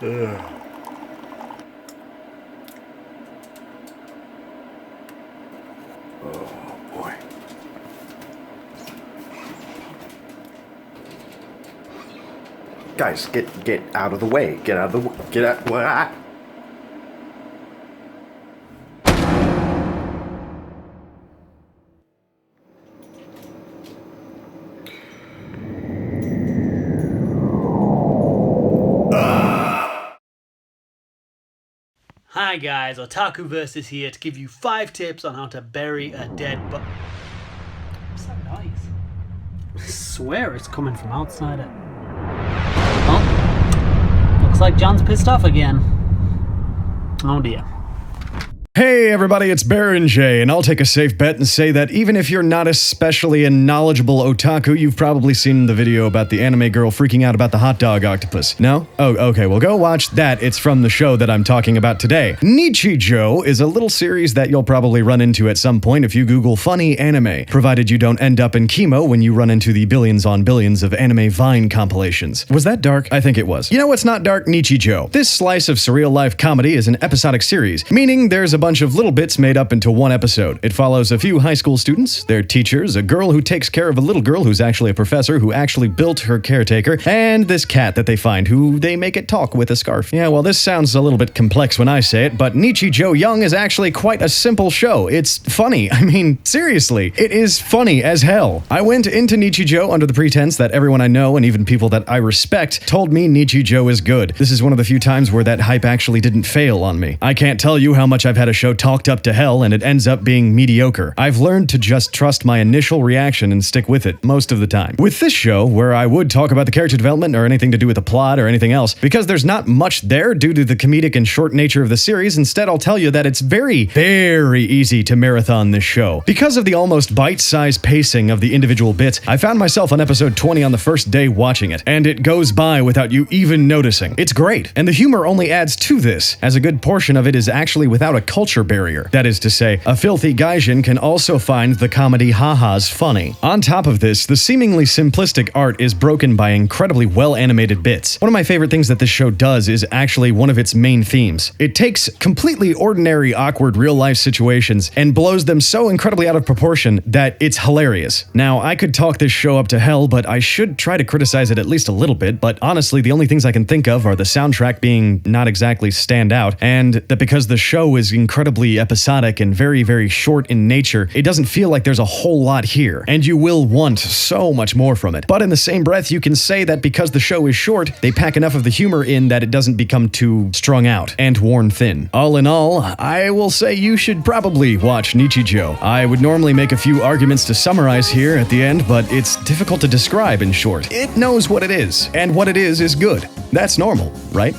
Oh, boy. Guys, get out of the way. Get out of the way. Get out. What? Hi guys, OtakuVS is here to give you 5 tips on how to bury a dead body. What's that noise? I swear it's coming from outside it. Oh, looks like John's pissed off again. Oh dear. Hey everybody, it's BaronJ, and I'll take a safe bet and say that even if you're not especially a knowledgeable otaku, you've probably seen the video about the anime girl freaking out about the hot dog octopus. No? Oh, okay, well go watch that. It's from the show that I'm talking about today. Nichijou is a little series that you'll probably run into at some point if you Google funny anime, provided you don't end up in chemo when you run into the billions on billions of anime Vine compilations. Was that dark? I think it was. You know what's not dark? Nichijou. This slice of surreal life comedy is an episodic series, meaning there's a bunch of little bits made up into one episode. It follows a few high school students, their teachers, a girl who takes care of a little girl who's actually a professor who actually built her caretaker, and this cat that they find who they make it talk with a scarf. Yeah, well, this sounds a little bit complex when I say it, but Nichijou Young is actually quite a simple show. It's funny. I mean, seriously, it is funny as hell. I went into Nichijou under the pretense that everyone I know and even people that I respect told me Nichijou is good. This is one of the few times where that hype actually didn't fail on me. I can't tell you how much I've had a show talked up to hell and it ends up being mediocre. I've learned to just trust my initial reaction and stick with it most of the time. With this show, where I would talk about the character development or anything to do with the plot or anything else, because there's not much there due to the comedic and short nature of the series, instead I'll tell you that it's very, very easy to marathon this show. Because of the almost bite-sized pacing of the individual bits, I found myself on episode 20 on the first day watching it, and it goes by without you even noticing. It's great, and the humor only adds to this, as a good portion of it is actually without a culture barrier. That is to say, a filthy gaijin can also find the comedy ha-has funny. On top of this, the seemingly simplistic art is broken by incredibly well-animated bits. One of my favorite things that this show does is actually one of its main themes. It takes completely ordinary, awkward real-life situations and blows them so incredibly out of proportion that it's hilarious. Now, I could talk this show up to hell, but I should try to criticize it at least a little bit, but honestly, the only things I can think of are the soundtrack being not exactly stand out, and that because the show is incredibly episodic and very, very short in nature, it doesn't feel like there's a whole lot here, and you will want so much more from it. But in the same breath, you can say that because the show is short, they pack enough of the humor in that it doesn't become too strung out and worn thin. All in all, I will say you should probably watch Nichijou. I would normally make a few arguments to summarize here at the end, but it's difficult to describe in short. It knows what it is, and what it is good. That's normal, right?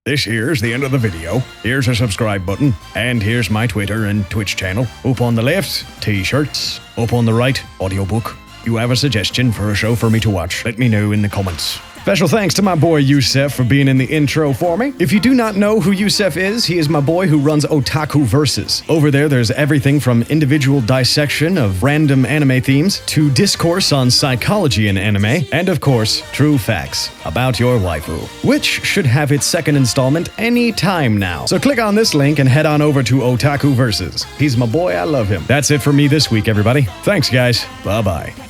This here's the end of the video. Here's a subscribe button, and here's my Twitter and Twitch channel. Up on the left, t-shirts. Up on the right, audiobook. You have a suggestion for a show for me to watch? Let me know in the comments. Special thanks to my boy Yuseff for being in the intro for me. If you do not know who Yuseff is, he is my boy who runs OtakuVS. Over there's everything from individual dissection of random anime themes to discourse on psychology in anime, and of course, true facts about your waifu, which should have its second installment any time now. So click on this link and head on over to OtakuVS. He's my boy, I love him. That's it for me this week, everybody. Thanks, guys. Bye-bye.